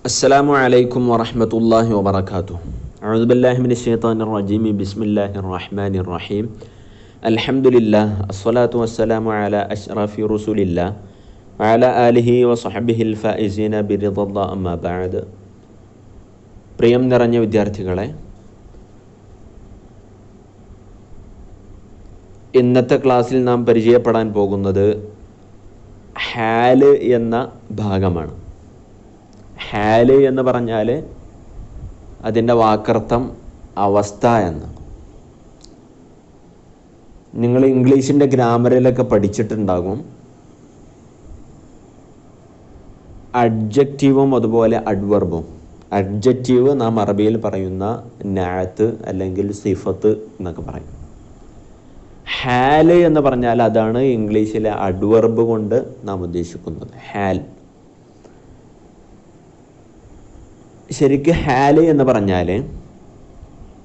അസ്സലാമു അലൈക്കും വറഹ്മത്തുള്ളാഹി വബറകാതുഹു. അഊദു ബില്ലാഹി മിനശ് ശൈത്വാനിർ റജീം. ബിസ്മില്ലാഹിർ റഹ്മാനിർ റഹീം. അൽഹംദുലില്ലാഹ് അസ്സലാത്തു വസ്സലാമു അലാ അശ്റഫി റസൂലില്ലാഹ് വഅലാ ആലിഹി വസഹ്ബിഹിൽ ഫായിസീന ബിറിദല്ലാഹ്. അമ്മാ ബഅദ്. പ്രിയം നിറഞ്ഞ വിദ്യാർത്ഥികളെ, ഇന്നത്തെ ക്ലാസ്സിൽ നാം പരിചയപ്പെടാൻ പോകുന്നത് ഹാല് എന്ന ഭാഗമാണ്. ഹാല് എന്ന് പറഞ്ഞാൽ അതിൻ്റെ വാക്കർത്ഥം അവസ്ഥ എന്ന്. നിങ്ങൾ ഇംഗ്ലീഷിൻ്റെ ഗ്രാമറിലൊക്കെ പഠിച്ചിട്ടുണ്ടാകും. അഡ്ജക്റ്റീവും അതുപോലെ അഡ്വർബും. അഡ്ജക്റ്റീവ് നാം അറബിയിൽ പറയുന്ന നാഅത്ത് അല്ലെങ്കിൽ സിഫത്ത് എന്നൊക്കെ പറയും. ഹാല് എന്ന് പറഞ്ഞാൽ അതാണ് ഇംഗ്ലീഷിലെ അഡ്വർബ് കൊണ്ട് നാം ഉദ്ദേശിക്കുന്നത്. ഹാൽ. ശരിക്ക് ഹാല് എന്ന് പറഞ്ഞാൽ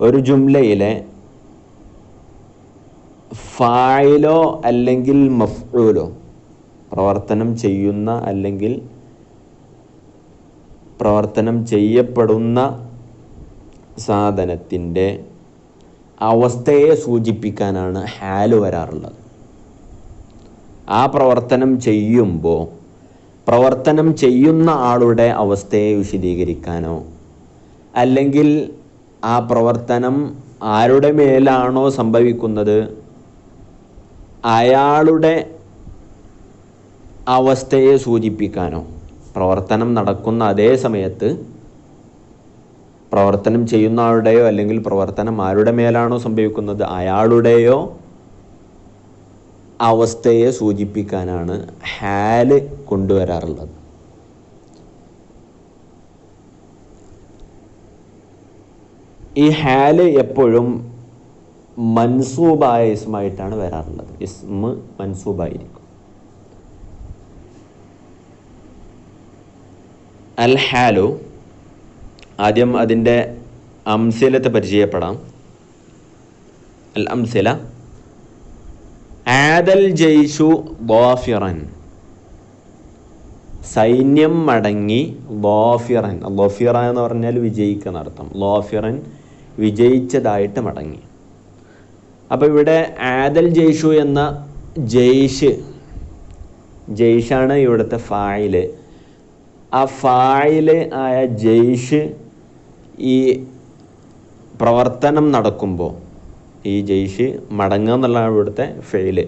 ഒരു ജുംലയിലെ ഫായിലോ അല്ലെങ്കിൽ മഫ്ഊലോ, പ്രവർത്തനം ചെയ്യുന്ന അല്ലെങ്കിൽ പ്രവർത്തനം ചെയ്യപ്പെടുന്ന സാധനത്തിൻ്റെ അവസ്ഥയെ സൂചിപ്പിക്കാനാണ് ഹാല് വരാറുള്ളത്. ആ പ്രവർത്തനം ചെയ്യുമ്പോൾ പ്രവർത്തനം ചെയ്യുന്ന ആളുടെ അവസ്ഥയെ വിശദീകരിക്കാനോ അല്ലെങ്കിൽ ആ പ്രവർത്തനം ആരുടെ മേലാണോ സംഭവിക്കുന്നത് അയാളുടെ അവസ്ഥയെ സൂചിപ്പിക്കാനോ, പ്രവർത്തനം നടക്കുന്ന അതേ സമയത്ത് പ്രവർത്തനം ചെയ്യുന്ന ആളുടെയോ അല്ലെങ്കിൽ പ്രവർത്തനം ആരുടെ മേലാണോ സംഭവിക്കുന്നത് അയാളുടെയോ അവസ്ഥയെ സൂചിപ്പിക്കാനാണ് ഹാല് കൊണ്ടുവരാറുള്ളത്. ഈ ഹാല് എപ്പോഴും മൻസൂബായ ഇസ്മായിട്ടാണ് വരാറുള്ളത്. ഇസ്മ മൻസൂബായിരിക്കും. അൽ ഹാലു, ആദ്യം അതിൻ്റെ അംസിലത്തെ പരിചയപ്പെടാം. അൽ അംസില: ആദൽ ജയ്ഷു ളാഫിറൻ, സൈന്യം മടങ്ങി. ളാഫിറൻ, ളഫിറ എന്ന് പറഞ്ഞാൽ വിജയിക്കുന്ന അർത്ഥം. ളാഫിറൻ, വിജയിച്ചതായിട്ട് മടങ്ങി. അപ്പോൾ ഇവിടെ ആദൽ ജയ്ഷു എന്ന ജയ്ഷാണ് ഇവിടുത്തെ ഫായില്. ആ ഫായില് ആയ ജയ്ഷ് ഈ പ്രവർത്തനം നടക്കുമ്പോൾ, ഈ ജയ്ഷ് മടങ്ങുക എന്നുള്ളതാണ് ഇവിടുത്തെ ഫെയില്.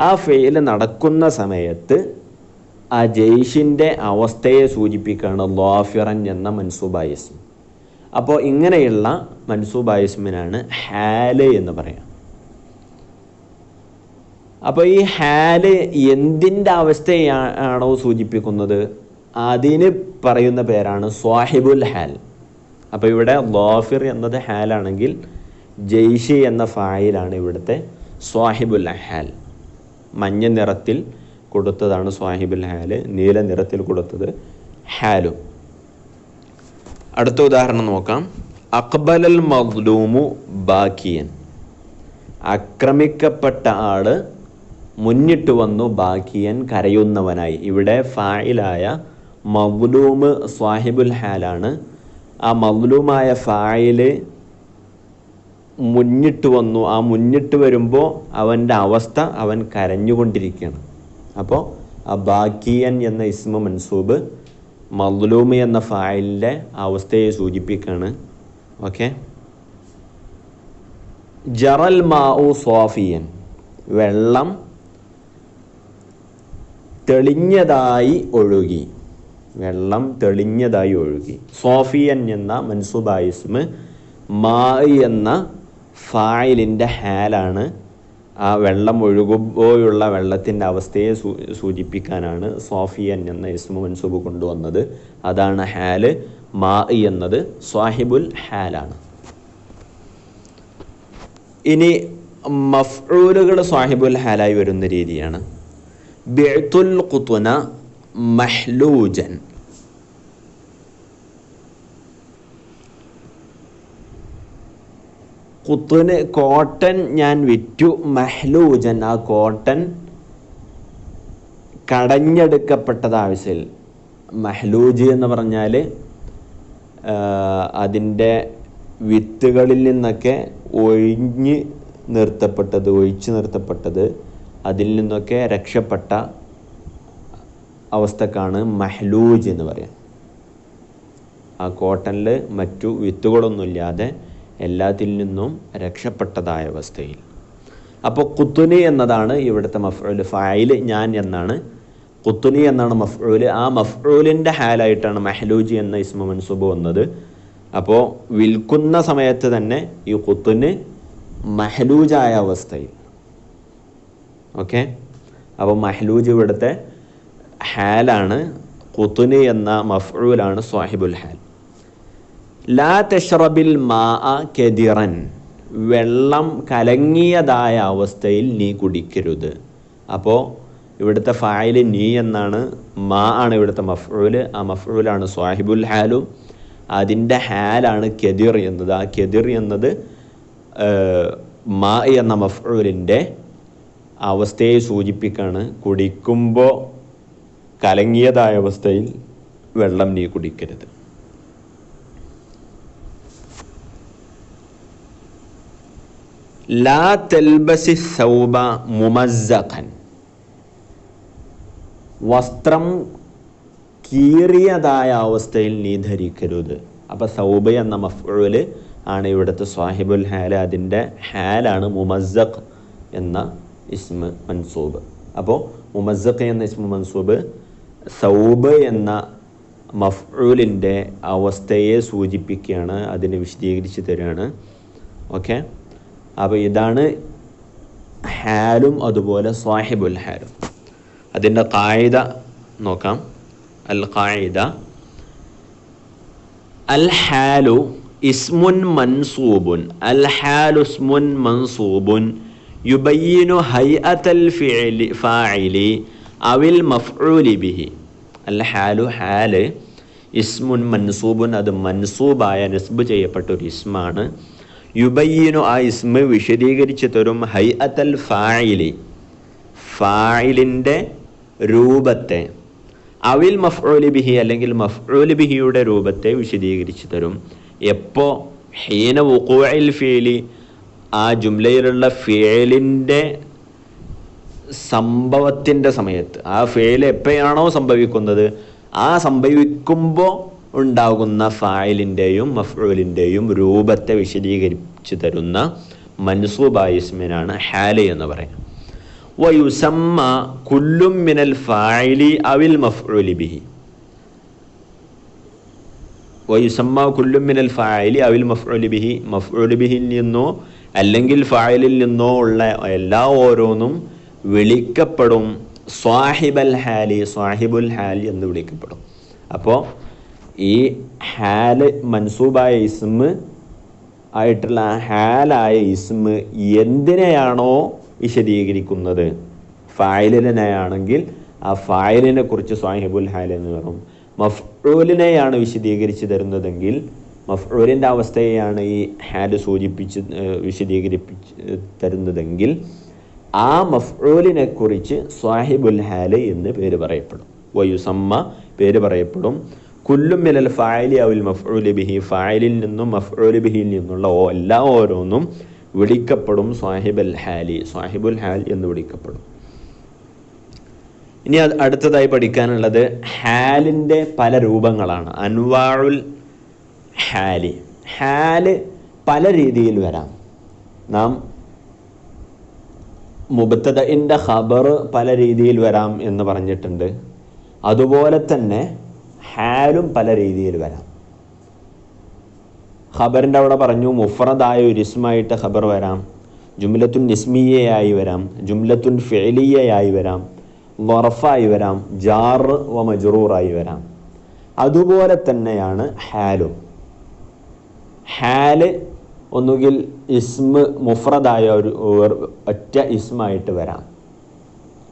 ആ ഫെയില് നടക്കുന്ന സമയത്ത് ആ ജയ്ഷിൻ്റെ അവസ്ഥയെ സൂചിപ്പിക്കുകയാണ് ളാഫിറൻ എന്ന മൻസൂബായ ഇസ്മ. അപ്പോൾ ഇങ്ങനെയുള്ള മൻസൂബായ ഇസ്മിനാണ് ഹാല് എന്ന് പറയാം. അപ്പോൾ ഈ ഹാല് എന്തിൻ്റെ അവസ്ഥയാണോ സൂചിപ്പിക്കുന്നത് അതിന് പറയുന്ന പേരാണ് സ്വാഹിബുൽ ഹാൽ. അപ്പോൾ ഇവിടെ ളാഫിർ എന്നത് ഹാലാണെങ്കിൽ ജയ്ഷ് എന്ന ഫായിലാണ് ഇവിടുത്തെ സ്വാഹിബുൽ ഹാൽ. മഞ്ഞ നിറത്തിൽ കൊടുത്തതാണ് സ്വാഹിബുൽ ഹാല്, നീല നിറത്തിൽ കൊടുത്തത് ഹാലും. അടുത്ത ഉദാഹരണം നോക്കാം. അഖ്ബലൽ മദ്ലൂമു ബാക്കിയൻ, ആക്രമിക്കപ്പെട്ട ആള് മുന്നിട്ട് വന്നു. ബാക്കിയൻ, കരയുന്നവനായി. ഇവിടെ ഫായിലായ മദ്ലൂമ് സ്വാഹിബുൽ ഹാലാണ്. ആ മദ്ലൂമായ ഫായില് മുന്നിട്ട് വന്നു. ആ മുന്നിട്ട് വരുമ്പോൾ അവൻ്റെ അവസ്ഥ, അവൻ കരഞ്ഞുകൊണ്ടിരിക്കുകയാണ്. അപ്പോൾ ആ ബാക്കിയൻ എന്ന ഇസ്മ മൻസൂബ് മദ്ലൂമ് എന്ന ഫായിലിൻ്റെ അവസ്ഥയെ സൂചിപ്പിക്കുകയാണ്. ഓക്കെ. ജറൽ മാഉ സ്വാഫിയൻ, വെള്ളം തെളിഞ്ഞതായി ഒഴുകി. വെള്ളം തെളിഞ്ഞതായി ഒഴുകി. സ്വാഫിയൻ എന്ന മൻസൂബായ ഇസ്മ മാ എന്ന ഫായിലിൻ്റെ ഹാലാണ്. ആ വെള്ളം ഒഴുകുമ്പോഴുള്ള വെള്ളത്തിൻ്റെ അവസ്ഥയെ സൂചിപ്പിക്കാനാണ് സ്വാഫിയൻ എന്ന ഇസ്മ മൻസൂബ് കൊണ്ടുവന്നത്. അതാണ് ഹാല്. മാ എന്നത് സ്വാഹിബുൽ ഹാലാണ്. ഇനി മഫ്ഊലുകൾ സ്വാഹിബുൽ ഹാലായി വരുന്ന രീതിയാണ്. ബിഅ്തുൽ ഖുത്ന മഹ്ലൂജൻ, ഖുത്ന് കോട്ടൺ ഞാൻ വിറ്റു. മഹ്ലൂജൻ, ആ കോട്ടൺ കടഞ്ഞെടുക്കപ്പെട്ടത് ആവശ്യമില്ല. മഹ്ലൂജ് എന്ന് പറഞ്ഞാൽ അതിൻ്റെ വിത്തുകളിൽ നിന്നൊക്കെ ഒഴിച്ചു നിർത്തപ്പെട്ടത് അതിൽ നിന്നൊക്കെ രക്ഷപ്പെട്ട അവസ്ഥക്കാണ് മഹ്ലൂജ് എന്ന് പറയാം. ആ കോട്ടണിൽ മറ്റു വിത്തുകളൊന്നുമില്ലാതെ എല്ലാത്തിൽ നിന്നും രക്ഷപ്പെട്ടതായ അവസ്ഥയിൽ. അപ്പോൾ ഖുത്നി എന്നതാണ് ഇവിടുത്തെ മഫ്ഊൽ. ഫായിൽ ഞാൻ എന്നാണ്, ഖുത്നി എന്നാണ് മഫ്ഊൽ. ആ മഫ്ഊലിൻ്റെ ഹാലായിട്ടാണ് മഹ്ലൂജ് എന്ന ഇസ്മു മൻസൂബ് വന്നത്. അപ്പോൾ വിൽക്കുന്ന സമയത്ത് തന്നെ ഈ ഖുത്ന് മഹ്ലൂജായ അവസ്ഥയിൽ. ഓക്കെ, അപ്പോൾ മഹ്ലൂജ് ഇവിടുത്തെ ഹാലാണ്. ഖുത്നി എന്ന മഫ്ഊലാണ് സാഹിബുൽ ഹാൽ. ലാ തശ്റബിൽ മാഅ കദിറൻ, വെള്ളം കലങ്ങിയതായ അവസ്ഥയിൽ നീ കുടിക്കരുത്. അപ്പോൾ ഇവിടുത്തെ ഫായിൽ നീ എന്നാണ്, മാ ആണ് ഇവിടുത്തെ മഫ്ഊൽ. ആ മഫ്ഊലാണ് സാഹിബുൽ ഹാലും. അതിൻ്റെ ഹാലാണ് കദിർ എന്നത്. ആ കദിർ എന്നത് മാ എന്ന മഫ്ഊലിൻ്റെ അവസ്ഥയെ സൂചിപ്പിക്കാണ്. കുടിക്കുമ്പോൾ കലങ്ങിയതായ അവസ്ഥയിൽ വെള്ളം നീ കുടിക്കരുത്. ലാ തൽബസി സൗബ മുമസ്സഖൻ, വസ്ത്രം കീറിയതായ അവസ്ഥയിൽ നീ ധരിക്കരുത്. അപ്പോൾ സൗബ എന്ന മഫ്ഊൽ ആണ് ഇവിടുത്തെ സാഹിബുൽ ഹാൽ. അതിൻ്റെ ഹാലാണ് മുമസ്സഖ് എന്ന ഇസ്മ മൻസൂബ്. അപ്പോൾ മുമസ്സഖ് എന്ന ഇസ്മ മൻസൂബ് സൗബ് എന്ന മഫ്ഊലിൻ്റെ അവസ്ഥയെ സൂചിപ്പിക്കുകയാണ്, അതിനെ വിശദീകരിച്ച് തരികയാണ്. ഓക്കെ, അപ്പോൾ ഇതാണ് ഹാലും അതുപോലെ സാഹിബുൽ ഹാലും. അതിൻ്റെ ഖായിദ നോക്കാം. അൽ ഖായിദ അൽ ഹാലു ഇസ്മുൻ മൻസൂബുൻ, അൽ ഹാലു ഇസ്മുൻ മൻസൂബുൻ യുബയ്യിനു ഹൈഅത്തൽ ഫാഇലി അവിൽ മഫ്ഊലി ബിഹി. അൽ ഹാലു, ഹാല് ഇസ്മുൻ മൻസൂബുൻ, അത് മൻസൂബായ നിസ്ബ് ചെയ്യപ്പെട്ട ഒരു ഇസ്മാണ്. യുബയ്യിനു, ആ ഇസ്മ വിശദീകരിച്ച് തരും. ഹൈഅത്തൽ ഫാഇലി, ഫാഇലിൻ്റെ രൂപത്തെ. അവിൽ മഫ്ഊലി ബിഹി, അല്ലെങ്കിൽ മഫ്ഊലി ബിഹിയുടെ രൂപത്തെ വിശദീകരിച്ച് തരും. എപ്പോൾ? ഹീന വുഖൂഇൽ ഫീലി, ആ ജുംലയിലുള്ള ഫേലിൻ്റെ സംഭവത്തിൻ്റെ സമയത്ത്. ആ ഫേൽ എപ്പോഴാണോ സംഭവിക്കുന്നത്, ആ സംഭവിക്കുമ്പോൾ ഉണ്ടാകുന്ന ഫായിലിൻ്റെയും മഫ്ഊലിൻ്റെയും രൂപത്തെ വിശദീകരിച്ച് തരുന്ന മൻസൂബായ ഇസ്മിനാണ് ഹാല് എന്ന് പറയാം. വയുസമ്മ കുല്ലും മിനൽ ഫാഇലി അവിൽ മഫ്ഊലി ബിഹി, വയുസമ്മ കുല്ലും മിനൽ ഫാഇലി അവിൽ മഫ്ഊലി ബിഹി, മഫ്ഊലി ബിഹിൽ നിന്നോ അല്ലെങ്കിൽ ഫായിലിൽ നിന്നോ ഉള്ള എല്ലാ ഓരോന്നും വിളിക്കപ്പെടും സ്വാഹിബൽ ഹാലി, സ്വാഹിബുൽ ഹാൽ എന്ന് വിളിക്കപ്പെടും. അപ്പോൾ ഈ ഹാല് മൻസൂബായ ഇസ്മ് ആയിട്ടുള്ള ഹാലായ ഇസ്മ് എന്തിനെയാണോ വിശദീകരിക്കുന്നത്, ഫായിലിനെയാണെങ്കിൽ ആ ഫായിലിനെ കുറിച്ച് സ്വാഹിബുൽ ഹാൽ എന്ന് പറയും. മഫ്ഊലിനെയാണ് വിശദീകരിച്ച് തരുന്നതെങ്കിൽ മഫ്ഊലിൻ്റെ അവസ്ഥയെയാണ് ഈ ഹാല് വിശദീകരിപ്പിച്ച് തരുന്നതെങ്കിൽ ആ മഫ്ഊലിനെ കുറിച്ച് സ്വാഹിബുൽ ഹാല് എന്ന് പേര് പറയപ്പെടും. വയുസമ്മ, പേര് പറയപ്പെടും. കുല്ലും മിനൽ ഫാഇലി അവിൽ മഫ്ഊലി ബിഹി, ഫായിലിൽ നിന്നും മഫ്ഊലി ബിഹിയിൽ നിന്നുള്ള എല്ലാ ഓരോന്നും വിളിക്കപ്പെടും സ്വാഹിബുൽ ഹാലി, സ്വാഹിബുൽ ഹാൽ എന്ന് വിളിക്കപ്പെടും. ഇനി അടുത്തതായി പഠിക്കാനുള്ളത് ഹാലിൻ്റെ പല രൂപങ്ങളാണ്. അൻവാഉൽ ഹാലി, ഹാല് പല രീതിയിൽ വരാം. നാം മുബ്തദഇൻ്റെ ഖബർ പല രീതിയിൽ വരാം എന്ന് പറഞ്ഞിട്ടുണ്ട്. അതുപോലെ തന്നെ ഹാലും പല രീതിയിൽ വരാം. ഖബറിൻ്റെ അവിടെ പറഞ്ഞു മുഫ്രദായ ഒരു ഇസ്മായിട്ട് ഖബർ വരാം, ജുംലത്തുൻ ഇസ്മിയയായി വരാം, ജുംലത്തുൻ ഫിഅലിയയായി വരാം, വറഫായി വരാം, ജാർ വ മജ്റൂറായി വരാം. അതുപോലെ തന്നെയാണ് ഹാലും. ഹാല് ഒന്നുകിൽ ഇസ്മ് മുഫ്രദായ ഒരു ഒറ്റ ഇസ്മായിട്ട് വരാം,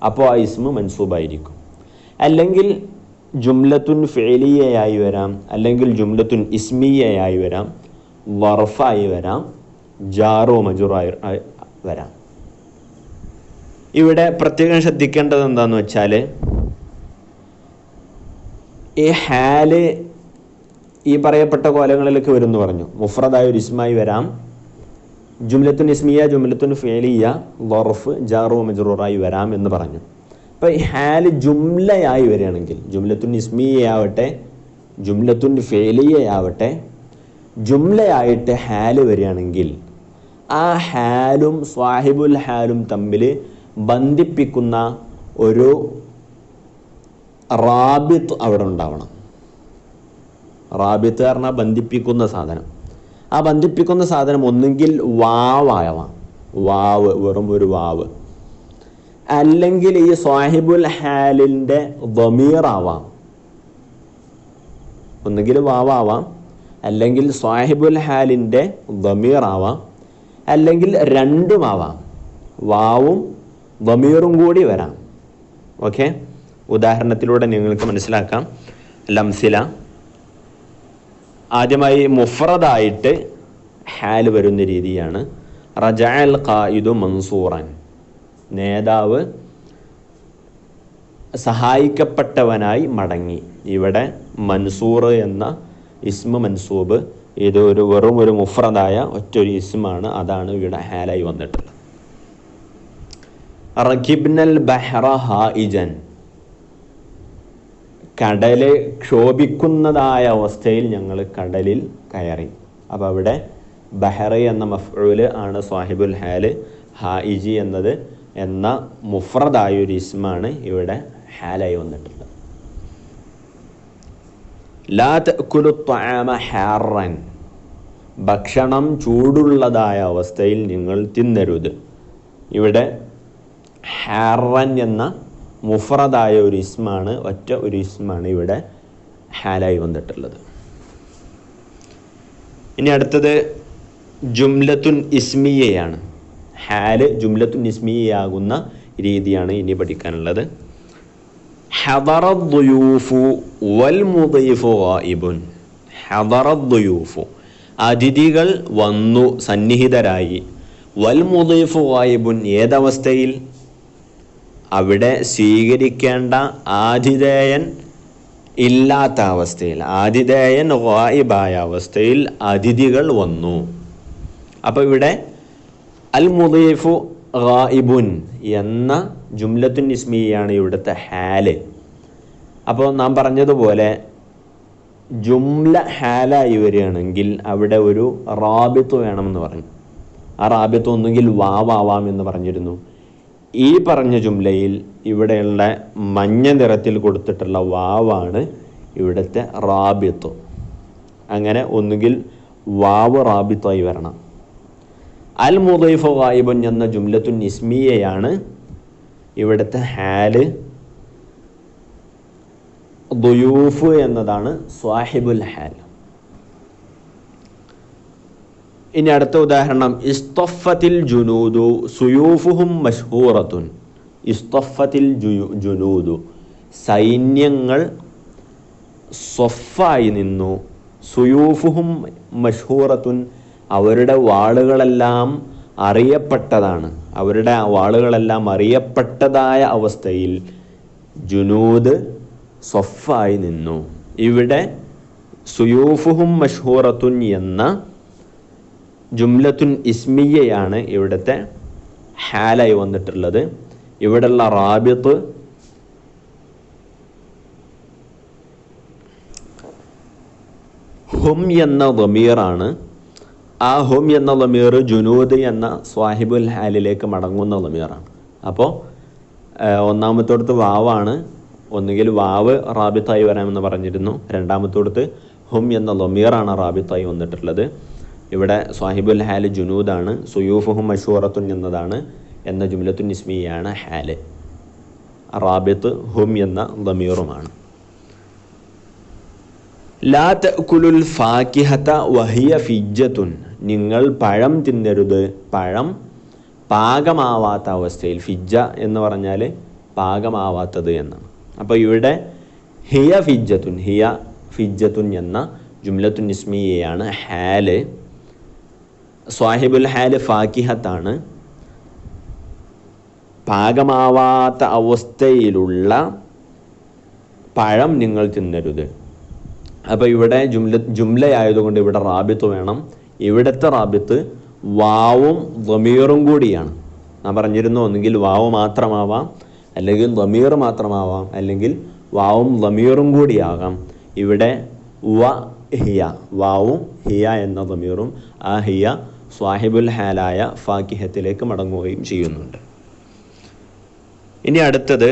അപ്പോൾ ആ ഇസ്മ് മൻസൂബായിരിക്കും. അല്ലെങ്കിൽ ജുംലത്തുൻ ഫിഅലിയയായി വരാം, അല്ലെങ്കിൽ ജുംലത്തുൻ ഇസ്മിയയായി വരാം, വർഫായി വരാം, ജാറോ മജൂറായി വരാം. ഇവിടെ പ്രത്യേകം ശ്രദ്ധിക്കേണ്ടത് എന്താണെന്ന് വെച്ചാൽ ഈ ഹാല് ഈ പറയപ്പെട്ട കോലങ്ങളിലേക്ക് വരും എന്ന് പറഞ്ഞു. മുഫ്രദായ ഒരു ഇസ്മായി വരാം, ജുംലത്തുൻ ഇസ്മിയ, ജുംലത്തുൻ ഫിഅലിയ, ളർഫ്, ജാർ വ മജ്റൂറായി വരാം എന്ന് പറഞ്ഞു. അപ്പോൾ ഈ ഹാല് ജുംലയായി വരികയാണെങ്കിൽ, ജുംലത്തുൻ ഇസ്മിയയാവട്ടെ ജുംലത്തുൻ ഫിഅലിയയാവട്ടെ, ജുംലയായിട്ട് ഹാല് വരികയാണെങ്കിൽ ആ ഹാലും സ്വാഹിബുൽ ഹാലും തമ്മിൽ ബന്ധിപ്പിക്കുന്ന ഒരു റാബിത്ത് അവിടെ ഉണ്ടാവണം. റാബിത്ത് പറഞ്ഞാൽ ബന്ധിപ്പിക്കുന്ന സാധനം. ആ ബന്ധിപ്പിക്കുന്ന സാധനം ഒന്നുകിൽ വാവാവാം, വാവ്, വെറും ഒരു വാവ്, അല്ലെങ്കിൽ ഈ സ്വാഹിബുൽ ഹാലിൻ്റെ ദമീറാവാം. ഒന്നുകിൽ വാവാവാം, അല്ലെങ്കിൽ സ്വാഹിബുൽ ഹാലിൻ്റെ ദമീറാവാം, അല്ലെങ്കിൽ രണ്ടുമാവാം, വാവും ദമീറും കൂടി വരാം. ഓക്കെ, ഉദാഹരണത്തിലൂടെ നിങ്ങൾക്ക് മനസ്സിലാക്കാം. ലംസില, ആദ്യമായി മുഫ്രദായിട്ട് ഹാല് വരുന്ന രീതിയാണ്. റജഅൽ ഖായിദു മൻസൂറൻ, നേതാവ് സഹായിക്കപ്പെട്ടവനായി മടങ്ങി. ഇവിടെ മൻസൂർ എന്ന ഇസ്മ മൻസൂബ്, ഇത് വെറും ഒരു മുഫ്രദായ ഒറ്റൊരു ഇസ്മാണ്, അതാണ് ഇവിടെ ഹാലായി വന്നിട്ടുള്ളത്. റകിബ്നൽ ബഹ്റ ഹായിജൻ, കടല് ക്ഷോഭിക്കുന്നതായ അവസ്ഥയിൽ ഞങ്ങൾ കടലിൽ കയറി. അപ്പോൾ അവിടെ ബഹ്റ എന്ന മഫ്ഊല് ആണ് സ്വാഹിബുൽ ഹാല്, ഹായിജി എന്നത് എന്ന മുഫ്രദായൊരു ഇസ്മാണ് ഇവിടെ ഹാലായി വന്നിട്ടുള്ളത്. ലാ തഅകുലു ത്വആമ ഹാറൻ, ഭക്ഷണം ചൂടുള്ളതായ അവസ്ഥയിൽ നിങ്ങൾ തിന്നരുത്. ഇവിടെ ഹാറൻ എന്ന മുഫ്രദായ ഒരു ഇസ്മാണ്, ഒറ്റ ഒരു ഇസ്മാണ് ഇവിടെ ഹാലായി വന്നിട്ടുള്ളത്. ഇനി അടുത്തത് ജുംലത്തുൻ ഇസ്മിയയാണ്. ഹാല് ജുംലത്തുൻ ഇസ്മിയയാകുന്ന രീതിയാണ് ഇനി പഠിക്കാനുള്ളത്. ഹദറ ദുയൂഫു വൽ മുദീഫു ഗായിബുൻ. ഹദറ ദുയൂഫു, അതിഥികൾ വന്നു, സന്നിഹിതരായി. വൽ മുദീഫു ഗായിബുൻ, ഏതവസ്ഥയിൽ? അവിടെ സ്വീകരിക്കേണ്ട ആതിഥേയൻ ഇല്ലാത്ത അവസ്ഥയിൽ, ആതിഥേയൻ ഗായിബായ അവസ്ഥയിൽ അതിഥികൾ വന്നു. അപ്പോൾ ഇവിടെ അൽ മുദീഫു ഗായിബുൻ എന്ന ജുംലത്തുൻ ഇസ്മിയാണ് ഇവിടുത്തെ ഹാല്. അപ്പോൾ നാം പറഞ്ഞതുപോലെ ജുംല ഹാലായി വരികയാണെങ്കിൽ അവിടെ ഒരു റാബിത്ത് വേണമെന്ന് പറഞ്ഞു. ആ റാബിത്ത് ഒന്നുകിൽ വാവാവാം എന്ന് പറഞ്ഞിരുന്നു. ഈ പറഞ്ഞ ജുംലയിൽ ഇവിടെയുള്ള മഞ്ഞ നിറത്തിൽ കൊടുത്തിട്ടുള്ള വാവാണ് ഇവിടുത്തെ റാബിത്ത്. അങ്ങനെ ഒന്നുകിൽ വാവ് റാബിത്തായി വരണം. അൽ മുദീഫു ഗായിബുൻ എന്ന ജുംലത്തുൻ ഇസ്മിയയാണ് ഇവിടുത്തെ ഹാല്. ദുയൂഫ് എന്നതാണ് സ്വാഹിബുൽ ഹാൽ. ഇനി അടുത്ത ഉദാഹരണം, ഇസ്തഫത്തിൽ ജുനൂദു സുയൂഫുഹും മഷ്ഹൂറത്തുൻ. ഇസ്തഫത്തിൽ ജുനൂദു, സൈന്യങ്ങൾ സ്വഫായി നിന്നു. സുയൂഫുഹും മഷ്ഹൂറത്തുൻ, അവരുടെ വാളുകളെല്ലാം അറിയപ്പെട്ടതാണ്. അവരുടെ വാളുകളെല്ലാം അറിയപ്പെട്ടതായ അവസ്ഥയിൽ ജുനൂദ് സ്വഫായി നിന്നു. ഇവിടെ സുയൂഫുഹും മഷ്ഹൂറത്തുൻ എന്ന ജുംലത്തുൻ ഇസ്മിയയാണ് ഇവിടുത്തെ ഹാലായി വന്നിട്ടുള്ളത്. ഇവിടെയുള്ള റാബിത്ത് ഹും എന്ന ദമീറാണ്. ആ ഹും എന്ന ദമീർ ജുനൂദ് എന്ന സ്വാഹിബുൽ ഹാലിലേക്ക് മടങ്ങുന്ന ദമീറാണ്. അപ്പോൾ ഒന്നാമത്തോടത്ത് വാവാണ്, ഒന്നുകിൽ വാവ് റാബിത്തായി വരാമെന്ന് പറഞ്ഞിരുന്നു. രണ്ടാമത്തോടത്ത് ഹും എന്ന ദമീറാണ് റാബിത്തായി വന്നിട്ടുള്ളത്. ഇവിടെ സ്വാഹിബുൽ ഹാല് ജുനൂദാണ്, സുയൂഫുഹും മഷൂറത്തുൻ എന്നതാണ് എന്ന ജുംലത്തുൻ ഇസ്മിയാണ് ഹാല്. റാബിത്ത് ഹും എന്ന ദമീറുമാണ്. ലാ തഅകുലുൽ ഫാക്കിഹത വഹിയ ഫിജ്ജത്തുൻ, നിങ്ങൾ പഴം തിന്നരുത്, പഴം പാകമാവാത്ത അവസ്ഥയിൽ. ഫിജ്ജ എന്ന് പറഞ്ഞാൽ പാകമാവാത്തത് എന്നാണ്. അപ്പോൾ ഇവിടെ ഹിയ ഫിജ്ജത്തുൻ, ഹിയ ഫിജ്ജത്തുൻ എന്ന ജുംലത്തുൻ ഇസ്മിയാണ് ഹാല്. സ്വാഹിബുൽ ഹാല് ഫാക്കിഹത്താണ്. പാകമാവാത്ത അവസ്ഥയിലുള്ള പഴം നിങ്ങൾ തിന്നരുത്. അപ്പോൾ ഇവിടെ ജുംലയായതുകൊണ്ട് ഇവിടെ റാബിത്ത് വേണം. ഇവിടുത്തെ റാബിത്ത് വാവും ദമീറും കൂടിയാണ്. ഞാൻ പറഞ്ഞിരുന്നു, ഒന്നുകിൽ വാവ് മാത്രമാവാം, അല്ലെങ്കിൽ ദമീർ മാത്രമാവാം, അല്ലെങ്കിൽ വാവും ദമീറും കൂടിയാകാം. ഇവിടെ വ ഹിയ, വാവും ഹിയ എന്ന ദമീറും, ആ ഹിയ സ്വാഹിബുൽ ഹാലായ ഫാക്കിഹത്തിലേക്ക് മടങ്ങുകയും ചെയ്യുന്നുണ്ട്. ഇനി അടുത്തത്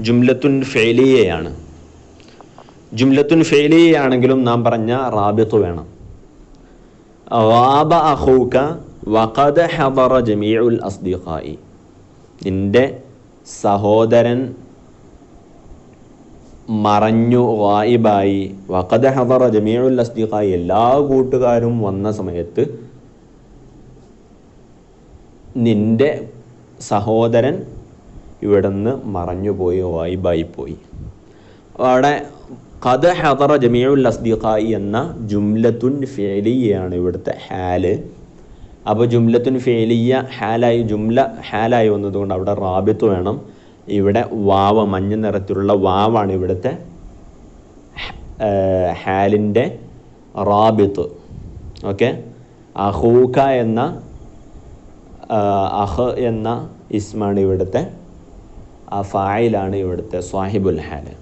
ജുംലത്തുൻ ഫെയിലിയയാണ്. ജുംലത്തുൻ ഫെയിലിയാണെങ്കിലും നാം പറഞ്ഞ റാബിത്ത് വേണം. ഗാബ അഖൂക വഖദ് ഹദറ ജമീഉൽ അസ്ദിഖായി, നിന്റെ സഹോദരൻ മറഞ്ഞു, ഗായിബായി. വഖദ് ഹദറ ജമീഉൽ അസ്ദിഖായി, എല്ലാ കൂട്ടുകാരും വന്ന സമയത്ത് നിന്റെ സഹോദരൻ ഇവിടുന്ന് മറഞ്ഞുപോയി, ഗായിബായി പോയി. അവിടെ ഖദ് ഹദറ ജമീഉൽ അസ്ദിഖായി എന്ന ജുംലത്തുൻ ഫിഅലിയാണ് ഇവിടുത്തെ ഹാല്. അപ്പോൾ ജുംലത്തുൻ ഫിഅലിയ ഹാലായി, ജുംല ഹാലായി വന്നതുകൊണ്ട് അവിടെ റാബിത്ത് വേണം. ഇവിടെ വാവ്, മഞ്ഞ നിറത്തിലുള്ള വാവാണ് ഇവിടുത്തെ ഹാലിൻ്റെ റാബിത്ത്. ഓക്കെ. അഖൂക എന്ന അഹ് എന്ന ഇസ്മാണ് ഇവിടുത്തെ, ആ ഫായിലാണ് ഇവിടുത്തെ സ്വാഹിബുൽ ഹാല്.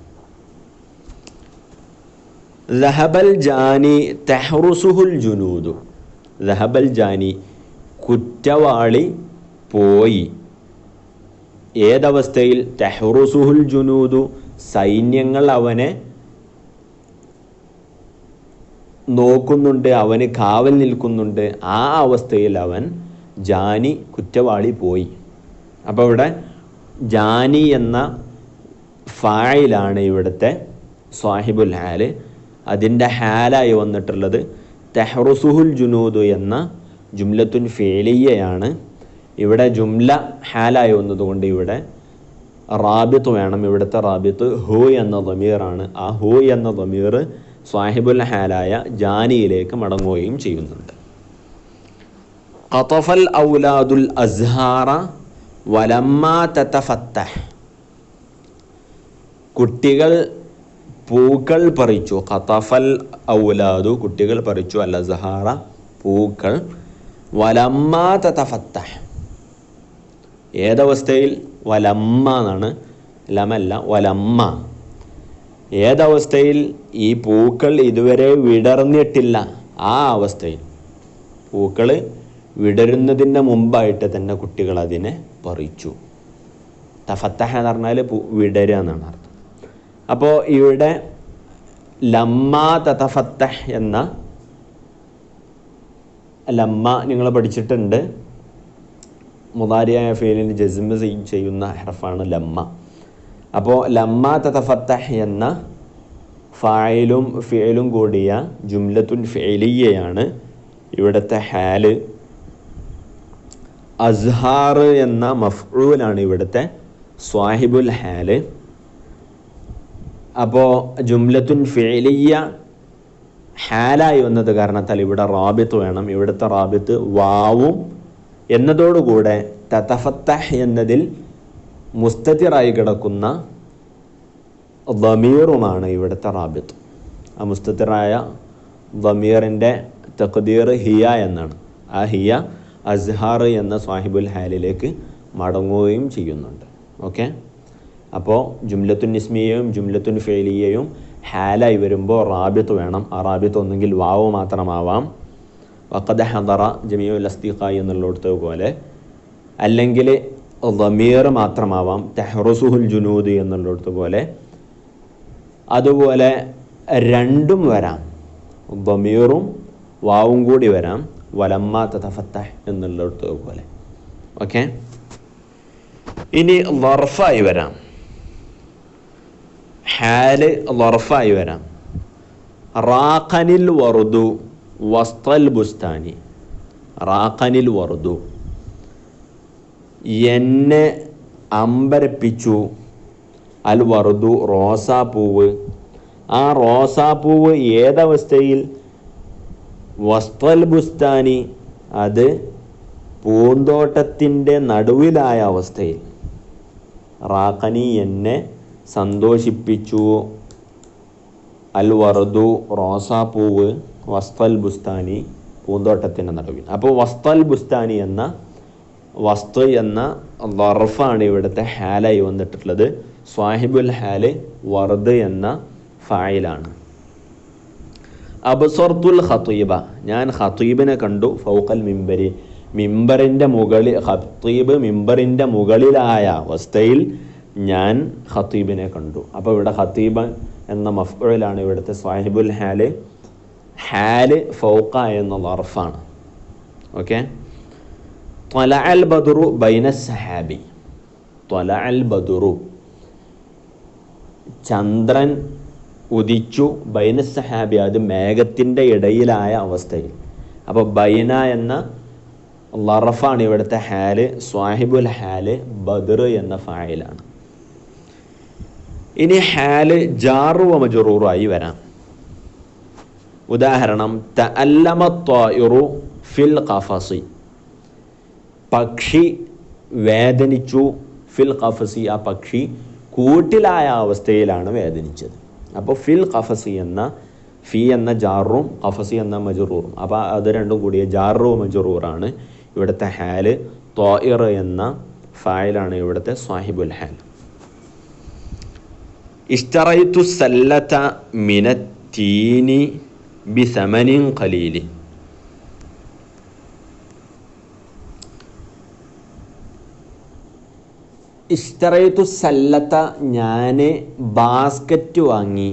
ദഹബൽ ജാനി തഹ്റുസുഹുൽ ജുനൂദു, ദഹബൽ ജാനി കുറ്റവാളി പോയി. ഏതവസ്ഥയിൽ? തഹ്റുസുഹുൽ ജുനൂദു, സൈന്യങ്ങൾ അവനെ നോക്കുന്നുണ്ട്, അവന് കാവൽ നിൽക്കുന്നുണ്ട്. ആ അവസ്ഥയിൽ അവൻ ജാനി, കുറ്റവാളി പോയി. അപ്പോൾ ഇവിടെ ജാനി എന്ന ഫായിലാണ് ഇവിടുത്തെ സ്വാഹിബുൽ ഹാല്. അതിൻ്റെ ഹാലായി വന്നിട്ടുള്ളത് തഹ്റുസുഹുൽ ജുനൂദ് എന്ന ജുംലത്തുൻ ഫിഅലിയയാണ്. ഇവിടെ ജുംല ഹാലായി വന്നതുകൊണ്ട് ഇവിടെ റാബിത്ത് വേണം. ഇവിടുത്തെ റാബിത്ത് ഹു എന്ന ദമീറാണ്. ആ ഹു എന്ന ദമീർ സ്വാഹിബുൽ ഹാലായ ജാനിയിലേക്ക് മടങ്ങുകയും ചെയ്യുന്നുണ്ട്. ഖതഫൽ ഔലാദുൽ അസ്ഹാറ വലമ്മാ തതഫത്തഹ്, കുട്ടികൾ പൂക്കൾ പറിച്ചു. ഖതഫൽ ഔലാദു, കുട്ടികൾ പറിച്ചു. അൽ അസ്ഹാറ, പൂക്കൾ. വലമ്മാ തതഫത്തഹ്, ഏതവസ്ഥയിൽ? വലമ്മ എന്നാണ്, ലമല്ല, വലമ്മ. ഏതവസ്ഥയിൽ? ഈ പൂക്കൾ ഇതുവരെ വിടർന്നിട്ടില്ല, ആ അവസ്ഥയിൽ. പൂക്കൾ വിടരുന്നതിൻ്റെ മുമ്പായിട്ട് തന്നെ കുട്ടികൾ അതിനെ പറിച്ചു. തഫത്തഹ എന്ന് പറഞ്ഞാൽ വിടരുക എന്നാണ് അർത്ഥം. അപ്പോൾ ഇവിടെ ലമ്മ തതഫത്തഹ് എന്ന ലമ്മ നിങ്ങൾ പഠിച്ചിട്ടുണ്ട്. മുദാരിയായ ഫീലിന് ജസ്മ ചെയ്യുന്ന ഹർഫാണ് ലമ്മ. അപ്പോൾ ലമ്മ തതഫത്തഹ് എന്ന ഫായിലും ഫിഅലും കൂടിയ ജുംലത്തുൻ ഫിഅലിയയാണ് ഇവിടുത്തെ ഹാല്. അസ്ഹാർ എന്ന മഫ്ഊലാണ് ഇവിടുത്തെ സ്വാഹിബുൽ ഹാല്. അപ്പോൾ ജുംലത്തുൻ ഫിഅലിയ ഹാലായി വന്നത് കാരണത്താൽ ഇവിടെ റാബിത്ത് വേണം. ഇവിടുത്തെ റാബിത്ത് വാവും എന്നതോടുകൂടെ തതഫത്തഹ് എന്നതിൽ മുസ്തതിറായി കിടക്കുന്ന ദമീറുമാണ് ഇവിടുത്തെ റാബിത്ത്. ആ മുസ്തതിറായ ദമീറിൻ്റെ തഖ്ദീർ ഹിയ എന്നാണ്. ആ ഹിയ അസ്ഹാർ എന്ന സ്വാഹിബുൽ ഹാലിലേക്ക് മടങ്ങുകയും ചെയ്യുന്നുണ്ട്. ഓക്കെ. അപ്പോൾ ജുംലത്തുൻ ഇസ്മിയയും ജുംലത്തുൻ ഫിഅലിയയും ഹാലായി വരുമ്പോൾ റാബിത്ത് വേണം. ആ റാബിത്ത് ഒന്നെങ്കിൽ വാവ് മാത്രമാവാം, വഖദ് ഹദറ ജമീഉൽ അസ്ദിഖായി എന്നുള്ളിടത്ത് പോലെ, അല്ലെങ്കിൽ ദമീർ മാത്രമാവാം, തഹ്റുസുഹുൽ ജുനൂദ് എന്നുള്ളിടത്ത് പോലെ. അതുപോലെ രണ്ടും വരാം, ദമീറും വാവും കൂടി വരാം, വലമ്മ തതഫത്തഹ് എന്നുള്ളിടത്ത് പോലെ. ഓക്കെ. ഇനി ലർഫായി വരാം, ഹാല് ലർഫായി വരാം. റാഖനിൽ വറുദു വസ്തൽ ബുസ്താനി, റാഖനിൽ വറുദു, എന്നെ അമ്പരപ്പിച്ചു. അൽ വറുദു, റോസാപ്പൂവ്. ആ റോസാപ്പൂവ് ഏതവസ്ഥയിൽ? വസ്തൽ ബുസ്താനി, അത് പൂന്തോട്ടത്തിൻ്റെ നടുവിലായ അവസ്ഥയിൽ. റാഖനി, എന്നെ സന്തോഷിപ്പിച്ചു. അൽ വറുദു റോസാപ്പൂവ്, വസ്തൽ ബുസ്താനി പൂന്തോട്ടത്തിൻ്റെ നടുവിൽ. അപ്പോൾ വസ്തൽ ബുസ്താനി എന്ന വസ്തു എന്ന ലർഫാണ് ഇവിടുത്തെ ഹാലായി വന്നിട്ടുള്ളത്. സ്വാഹിബുൽ ഹാല് വർദ് എന്ന ഫായിലാണ്. അബ്സർത്തുൽ ഖതീബ, ഞാൻ ഖതീബിനെ കണ്ടു. ഫൗഖൽ മിമ്പരി, മിമ്പറിൻ്റെ മുകളിൽ, ഖതീബ് മിമ്പറിൻ്റെ മുകളിലായ അവസ്ഥയിൽ ഞാൻ ഖതീബിനെ കണ്ടു. അപ്പോൾ ഇവിടെ ഖതീബ് എന്ന മഫ്ഊലാണ് ഇവിടുത്തെ സ്വാഹിബുൽ ഹാല്. ഹാല് ഫൗഖ എന്ന ലർഫാണ്. ഓക്കെ. ത്വലഅൽ ബദ്റു ബൈന സഹാബി, ത്വലഅൽ ബദ്റു ചന്ദ്രൻ ഉദിച്ചു, ബൈന സഹാബി അത് മേഘത്തിൻ്റെ ഇടയിലായ അവസ്ഥയിൽ. അപ്പോൾ ബൈന എന്ന ലറഫാണ് ഇവിടുത്തെ ഹാല്. സ്വാഹിബുൽ ഹാല് ബദ്ർ എന്ന ഫായിലാണ്. ഇനി ഹാല് ജാറു വ മജ്റൂറായി വരാം. ഉദാഹരണം തഅല്ലമ ത്വായിറു ഫിൽ ഖഫസി, പക്ഷി വേദനിച്ചു. ഫിൽ ഖഫസി, ആ പക്ഷി കൂട്ടിലായ അവസ്ഥയിലാണ് വേദനിച്ചത്. അപ്പോൾ ഫിൽ ഖഫസി എന്ന ഫി എന്ന ജാറും ഖഫസി എന്ന മജ്റൂറും, അപ്പോൾ അത് രണ്ടും കൂടിയ ജാറു മജ്റൂറാണ് ഇവിടുത്തെ ഹാല്. ത്വായിർ എന്ന ഫായിലാണ് ഇവിടുത്തെ സ്വാഹിബുൽ ഹാൽ. ഇഷ്തറൈതു സല്ലത മിനത്തീനി ബിസമനിൻ ഖലീലി, ഇഷ്തറൈതു സല്ലത്ത ഞാൻ ബാസ്ക്കറ്റ് വാങ്ങി.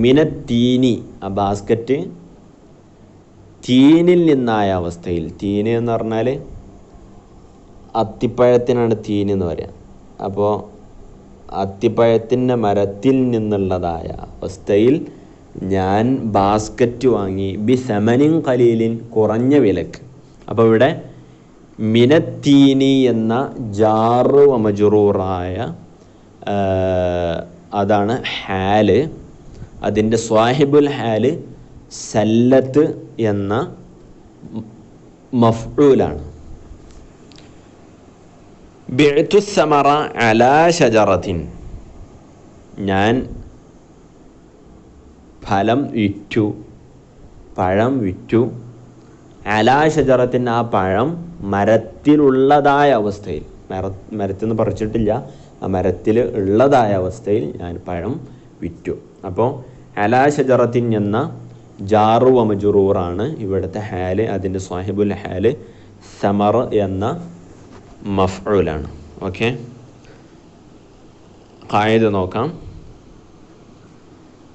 മിനത്തീനി, ആ ബാസ്ക്കറ്റ് തീനിൽ നിന്നായ അവസ്ഥയിൽ. തീന് എന്ന് പറഞ്ഞാൽ അത്തിപ്പഴത്തിനാണ് തീന് എന്ന് പറയുക. അപ്പോൾ അത്തിപ്പഴത്തിൻ്റെ മരത്തിൽ നിന്നുള്ളതായ അവസ്ഥയിൽ ഞാൻ ബാസ്ക്കറ്റ് വാങ്ങി. ബി സമനിൻ ഖലീലിൻ, കുറഞ്ഞ വിലക്ക്. അപ്പോൾ ഇവിടെ മിനത്തീനി എന്ന ജാറ് വ മജ്റൂറായ അതാണ് ഹാല്. അതിൻ്റെ സ്വാഹിബുൽ ഹാല് സല്ലത്ത് എന്ന മഫ്ഊലാണ്. ബിഅ്തു സമറ അലാ ഷജറത്തിൻ, ഞാൻ ഫലം വിറ്റു, പഴം വിറ്റു. അലാ ഷജറത്തിൻ, ആ പഴം മരത്തിലുള്ളതായ അവസ്ഥയിൽ, മരത്തിൽ നിന്ന് പറിച്ചിട്ടില്ല, ആ മരത്തിൽ ഉള്ളതായ അവസ്ഥയിൽ ഞാൻ പഴം വിറ്റു. അപ്പോൾ അലാ ഷജറത്തിൻ എന്ന ജാറു വ മജ്റൂറാണ് ഇവിടുത്തെ ഹാല്. അതിൻ്റെ സ്വാഹിബുൽ ഹാല് സമർ എന്ന മഫ്ഊലാണ്. ഓക്കെ. ഖായിദ നോക്കാം.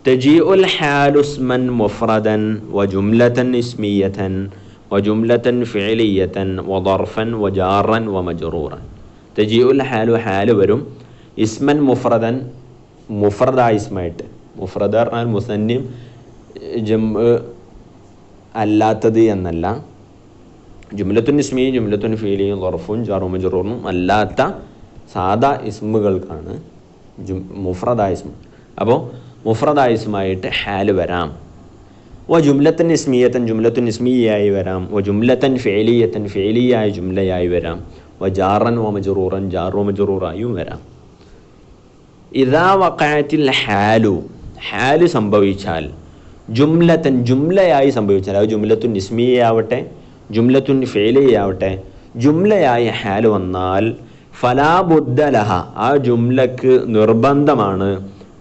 തജീഉൽ ഹാലു ഇസ്മൻ മുഫ്രദൻ വ ജുംലതൻ ഇസ്മിയതൻ വജുംലതൻ ഫിഅലിയതൻ വദർഫൻ വജാറൻ വമജ്റൂറൻ. തജീഉൽ ഹാലു, ഹാല് വരും. ഇസ്മൻ മുഫ്രദൻ, മുഫ്രദായ ഇസ്മായിട്ട്. മുഫ്രദ് പറഞ്ഞാൽ മുസന്നിം ജംഅ് അല്ലാത്തത് എന്നല്ല. ജുംലത്തുൻ ഇസ്മി, ജുംലത്തുൻ ഫിഅലി, ദർഫുൻ ജാറും മജ്റൂറും അല്ലാത്ത സാദാ ഇസ്മുകൾക്കാണ് മുഫ്രദായ ഇസ്മ. അപ്പോൾ മുഫ്രദായ ഇസ്മായിട്ട് ഹാല് വരാം. വ ജുംലത്തൻ ഇസ്മിയത്തൻ, ജുംലത്തുൻ ഇസ്മിയായി വരാം. വ ജുംലത്തൻ ഫിഅലിയത്തൻ, ഫിഅലിയായ ജുംലയായി വരാം. വ ജാറൻ വ മജ്റൂറൻ, ജാറു മജ്റൂറായും വരാം. ഇദാ വഖഅത്തിൽ ഹാലു, ഹാല് സംഭവിച്ചാൽ, ജുംലത്തൻ ജുംലയായി സംഭവിച്ചാൽ, അത് ജുംലത്തുൻ ഇസ്മിയാവട്ടെ ജുംലത്തുൻ ഫിഅലിയാവട്ടെ, ജുംലയായി ഹാല് വന്നാൽ ഫലാ ബുദ്ദ ലഹ, ആ ജുംലക്ക് നിർബന്ധമാണ്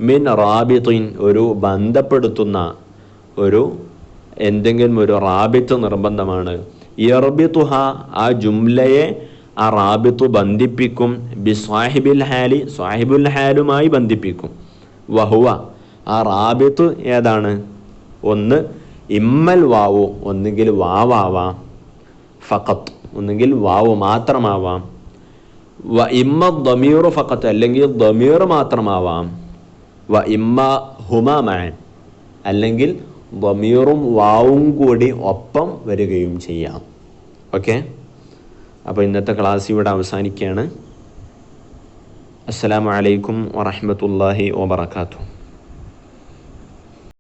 മിൻ റാബിത്തിൻ, ഒരു ബന്ധപ്പെടുത്തുന്ന ഒരു എന്തെങ്കിലും ഒരു റാബിത്ത് നിർബന്ധമാണ്. യർബിത്തുഹ, ആ ജുംലയെ ആ റാബിത്തു ബന്ധിപ്പിക്കും. ബി സ്വാഹിബിൽ ഹാലി, സ്വാഹിബുൽ ഹാലുമായി ബന്ധിപ്പിക്കും. വഹുവ, ആ റാബിത്ത് ഏതാണ്? ഒന്ന് ഇമ്മൽ വാവു, ഒന്നുകിൽ വാവാവാം. ഫഖത്ത്, ഒന്നുകിൽ വാവ് മാത്രമാവാം. വ ഇമ്മ ദമീറു ഫഖത്ത്, അല്ലെങ്കിൽ ദമീർ മാത്രമാവാം. വ ഇമ്മ ഹുമാ മഅൻ, അല്ലെങ്കിൽ ദമീറും വാവും കൂടി ഒപ്പം വരികയും ചെയ്യാം. ഓക്കെ. അപ്പോൾ ഇന്നത്തെ ക്ലാസ് ഇവിടെ അവസാനിക്കുകയാണ്. അസ്സലാമു അലൈക്കും വറഹ്മത്തുള്ളാഹി വബറകാതുഹു.